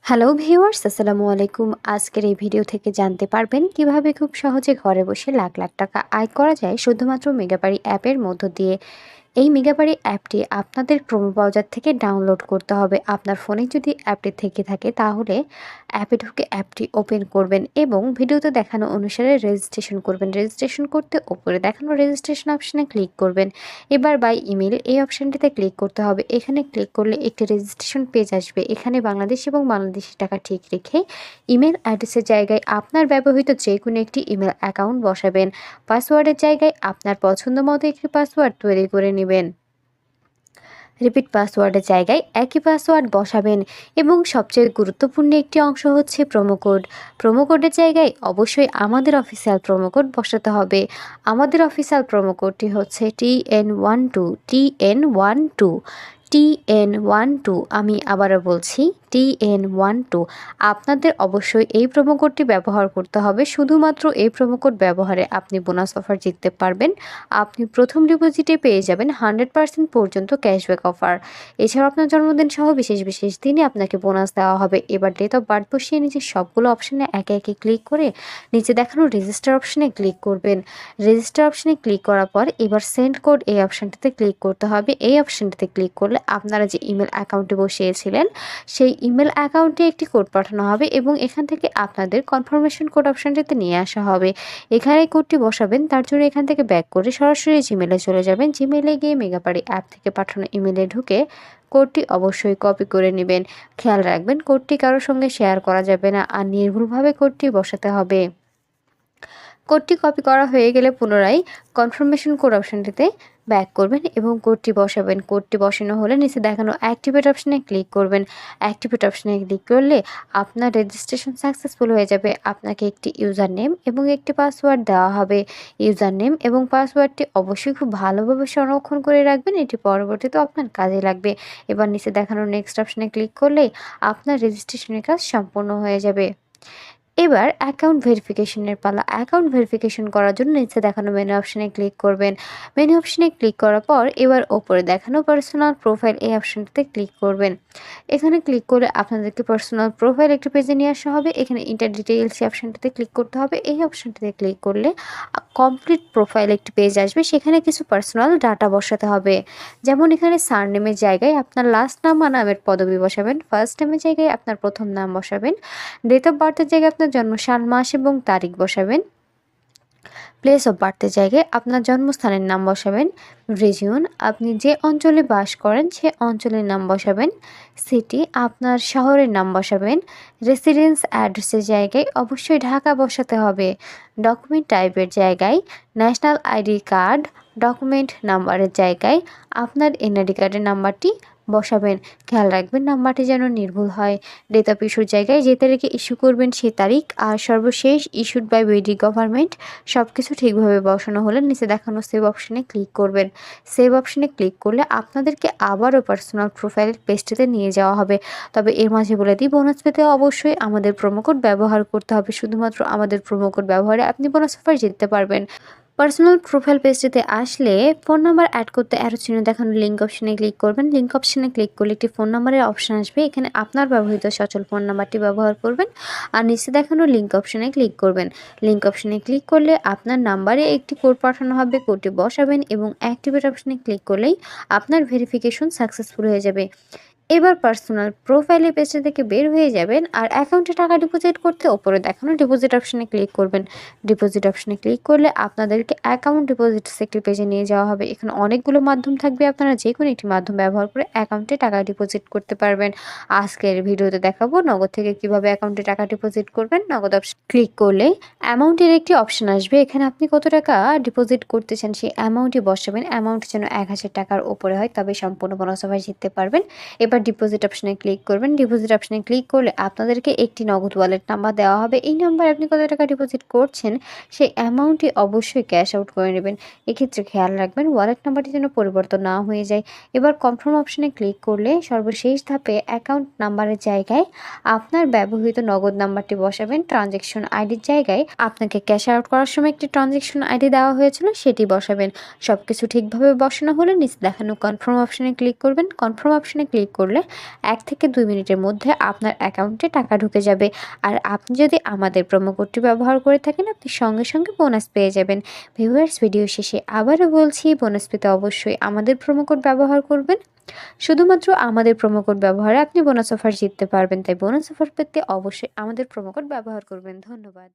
Hello viewers, আসসালামু আলাইকুম। আজকের এই ভিডিও থেকে জানতে পারবেন কিভাবে খুব সহজে ঘরে বসে লাখ লাখ টাকা আয় করা যায় শুধুমাত্র মেগাবাড়ি অ্যাপের মধ্য দিয়ে। এই মেগাবাড়ি অ্যাপটি আপনাদের ক্রোম ব্রাউজার থেকে ডাউনলোড করতে হবে। আপনার ফোনে যদি অ্যাপটি থেকে থাকে তাহলে অ্যাপে ঢুকে অ্যাপটি ওপেন করবেন এবং ভিডিওতে দেখানো অনুসারে রেজিস্ট্রেশন করবেন। রেজিস্ট্রেশন করতে ওপরে দেখানো রেজিস্ট্রেশন অপশানে ক্লিক করবেন। এবার বাই ইমেল এই অপশানটিতে ক্লিক করতে হবে। এখানে ক্লিক করলে একটি রেজিস্ট্রেশন পেজ আসবে। এখানে বাংলাদেশ এবং বাংলাদেশি টাকা ঠিক রেখে ইমেল অ্যাড্রেসের জায়গায় আপনার ব্যবহৃত যে কোনো একটি ইমেল অ্যাকাউন্ট বসাবেন। পাসওয়ার্ডের জায়গায় আপনার পছন্দ মতো একটি পাসওয়ার্ড তৈরি করে নেবেন। রিপিট পাসওয়ার্ডের জায়গায় একই পাসওয়ার্ড বসাবেন এবং সবচেয়ে গুরুত্বপূর্ণ একটি অংশ হচ্ছে প্রোমো কোড। প্রোমো কোডের জায়গায় অবশ্যই আমাদের অফিসিয়াল প্রোমো কোড বসাতে হবে। আমাদের অফিসিয়াল প্রোমো কোডটি হচ্ছে TN12 TN12। আমি আবারও বলছি TN12। আপনাদের অবশ্যই এই প্রোমো কোডটি ব্যবহার করতে হবে। শুধুমাত্র এই প্রোমো কোড ব্যবহারে আপনি বোনাস অফার জিততে পারবেন। আপনি প্রথম ডিপোজিটে পেয়ে যাবেন 100% পর্যন্ত ক্যাশব্যাক অফার। এছাড়াও আপনার জন্মদিন সহ বিশেষ বিশেষ দিনে আপনাকে বোনাস দেওয়া হবে। এবার ডেট অফ বার্থ বসিয়ে নিচে সবগুলো অপশানে একে একে ক্লিক করে নিচে দেখানো রেজিস্টার অপশানে ক্লিক করবেন। রেজিস্টার অপশানে ক্লিক করার পর এবার সেন্ড কোড এই অপশানটিতে ক্লিক করতে হবে। এই অপশানটিতে ক্লিক করলে আপনারা যে ইমেল অ্যাকাউন্টে বসিয়েছিলেন সেই ইমেল অ্যাকাউন্টে একটি কোড পাঠানো হবে এবং এখান থেকে আপনাদের কনফার্মেশন কোড অপশানটিতে নিয়ে আসা হবে। এখানে কোডটি বসাবেন। তার জন্য এখান থেকে ব্যাক করে সরাসরি জিমেলে চলে যাবেন। জিমেলে গিয়ে মেগাবাড়ি অ্যাপ থেকে পাঠানো ইমেলে ঢুকে কোডটি অবশ্যই কপি করে নেবেন। খেয়াল রাখবেন কোডটি কারোর সঙ্গে শেয়ার করা যাবে না আর নির্ভুলভাবে কোডটি বসাতে হবে। কোডটি কপি করা হয়ে গেলে পুনরায় কনফার্মেশন কোড অপশানটিতে ব্যাক করবেন এবং কোডটি বসাবেন। কোডটি বসানো হলে নিচে দেখানো অ্যাক্টিভেট অপশানে ক্লিক করবেন। অ্যাক্টিভেট অপশানে ক্লিক করলে আপনার রেজিস্ট্রেশন সাকসেসফুল হয়ে যাবে। আপনাকে একটি ইউজার নেম এবং একটি পাসওয়ার্ড দেওয়া হবে। ইউজার নেম এবং পাসওয়ার্ডটি অবশ্যই খুব ভালোভাবে সংরক্ষণ করে রাখবেন। এটি পরবর্তীতে আপনার কাজে লাগবে। এবার নিচে দেখানো নেক্সট অপশানে ক্লিক করলেই আপনার রেজিস্ট্রেশনের কাজ সম্পূর্ণ হয়ে যাবে। এবার অ্যাকাউন্ট ভেরিফিকেশনের পালা। অ্যাকাউন্ট ভেরিফিকেশন করার জন্য নিচে দেখানো মেনু অপশানে ক্লিক করবেন। মেনু অপশানে ক্লিক করার পর এবার ওপরে দেখানো পার্সোনাল প্রোফাইল এই অপশানটিতে ক্লিক করবেন। এখানে ক্লিক করে আপনাদেরকে পার্সোনাল প্রোফাইল একটি পেজে নিয়ে আসা হবে। এখানে ইন্টার ডিটেইলস এই অপশানটিতে ক্লিক করতে হবে। এই অপশানটিতে ক্লিক করলে কমপ্লিট প্রোফাইল একটি পেজ আসবে। সেখানে কিছু পার্সোনাল ডাটা বসাতে হবে। যেমন এখানে সারনেমের জায়গায় আপনার লাস্ট নাম বা নামের পদবি বসাবেন। ফার্স্ট নেমের জায়গায় আপনার প্রথম নাম বসাবেন। ডেট অফ বার্থের জায়গায় আপনার জন্ম সাল, মাস এবং তারিখ বসাবেন। প্লেস অফ বার্থের জায়গায় আপনার জন্মস্থানের নাম বসাবেন। রিজিয়ন, আপনি যে অঞ্চলে বাস করেন সে অঞ্চলের নাম বসাবেন। সিটি, আপনার শহরের নাম বসাবেন। রেসিডেন্স অ্যাড্রেসের জায়গায় অবশ্যই ঢাকা বসাতে হবে। ডকুমেন্ট টাইপের জায়গায় ন্যাশনাল আইডি কার্ড। ডকুমেন্ট নাম্বারের জায়গায় আপনার এনআইডি কার্ডের নাম্বারটি বসাবেন। খেয়াল রাখবেন নাম্বারটি যেন নির্ভুল হয়। ডেট অফ ইস্যুর জায়গায় যে তারিখে ইস্যু করবেন সেই তারিখ আর সর্বশেষ ইস্যুড বাই বিডি গভর্নমেন্ট সব কিছু ঠিকভাবে বসানো হলে নিচে দেখানো সেভ অপশানে ক্লিক করবেন। সেভ অপশানে ক্লিক করলে আপনাদেরকে আবারও পার্সোনাল প্রোফাইলের পেজটিতে নিয়ে যাওয়া হবে। তবে এর মাঝে বলে দিই, বোনাস পেতে অবশ্যই আমাদের প্রোমো কোড ব্যবহার করতে হবে। শুধুমাত্র আমাদের প্রোমো কোড ব্যবহারে আপনি বোনাস অফার জিততে পারবেন। পার্সোনাল প্রোফাইল পেজটিতে আসলে ফোন নাম্বার অ্যাড করতে অ্যারো চিহ্ন দেখানো লিঙ্ক অপশানে ক্লিক করবেন। লিঙ্ক অপশানে ক্লিক করলে একটি ফোন নাম্বারের অপশান আসবে। এখানে আপনার ব্যবহৃত সচল ফোন নাম্বারটি ব্যবহার করবেন আর নিচে দেখানো লিঙ্ক অপশানে ক্লিক করবেন। লিঙ্ক অপশানে ক্লিক করলে আপনার নাম্বারে একটি কোড পাঠানো হবে। কোডটি বসাবেন এবং অ্যাক্টিভেট অপশানে ক্লিক করলেই আপনার ভেরিফিকেশন সাকসেসফুল হয়ে যাবে। এবার পার্সোনাল প্রোফাইলের পেজটা থেকে বের হয়ে যাবেন আর অ্যাকাউন্টে টাকা ডিপোজিট করতে ওপরে দেখানো ডিপোজিট অপশানে ক্লিক করবেন। ডিপোজিট অপশানে ক্লিক করলে আপনাদেরকে অ্যাকাউন্ট ডিপোজিটস একটি পেজে নিয়ে যাওয়া হবে। এখানে অনেকগুলো মাধ্যম থাকবে। আপনারা যে কোনো একটি মাধ্যম ব্যবহার করে অ্যাকাউন্টে টাকা ডিপোজিট করতে পারবেন। আজকের ভিডিওতে দেখাবো নগদ থেকে কিভাবে অ্যাকাউন্টে টাকা ডিপোজিট করবেন। নগদ অপশন ক্লিক করলে অ্যামাউন্টের একটি অপশান আসবে। এখানে আপনি কত টাকা ডিপোজিট করতে চান সেই অ্যামাউন্টই বসাবেন। অ্যামাউন্ট যেন 1000 টাকার উপরে হয়, তবে সম্পূর্ণ বোনাস অফার জিততে পারবেন। এবার ডিপোজিট অপশানে ক্লিক করবেন। ডিপোজিট অপশানে ক্লিক করলে আপনাদেরকে একটি নগদ ওয়ালেট নাম্বার দেওয়া হবে। এই নাম্বারে আপনি কত টাকা ডিপোজিট করছেন সেই অ্যামাউন্টটি অবশ্যই ক্যাশ আউট করে নেবেন। এক্ষেত্রে খেয়াল রাখবেন ওয়ালেট নাম্বারটি যেন পরিবর্তন না হয়ে যায়। এবার কনফার্ম অপশানে ক্লিক করলে সর্বশেষ ধাপে অ্যাকাউন্ট নাম্বারের জায়গায় আপনার ব্যবহৃত নগদ নাম্বারটি বসাবেন। ট্রানজ্যাকশন আইডির জায়গায় আপনাকে ক্যাশ আউট করার সময় একটি ট্রানজ্যাকশন আইডি দেওয়া হয়েছিল সেটি বসাবেন। সব কিছু ঠিকভাবে বসানো হলে নিচে দেখানো কনফার্ম অপশানে ক্লিক করবেন। কনফার্ম অপশানে ক্লিক করলে করলে 1 থেকে 2 মিনিটের মধ্যে আপনার অ্যাকাউন্টে টাকা ঢুকে যাবে। আর আপনি যদি আমাদের প্রোমো কোডটি ব্যবহার করে থাকেন, আপনি সঙ্গে, সঙ্গে বোনাস পেয়ে যাবেন। ভিউয়ার্স, ভিডিও শেষে আবারও বলছি, বোনাস পেতে অবশ্যই আমাদের প্রোমো কোড ব্যবহার করবেন। শুধুমাত্র আমাদের প্রোমো কোড ব্যবহারে আপনি বোনাস অফার জিততে পারবেন। তাই বোনাস অফার পেতে অবশ্যই আমাদের প্রোমো কোড ব্যবহার করবেন। ধন্যবাদ।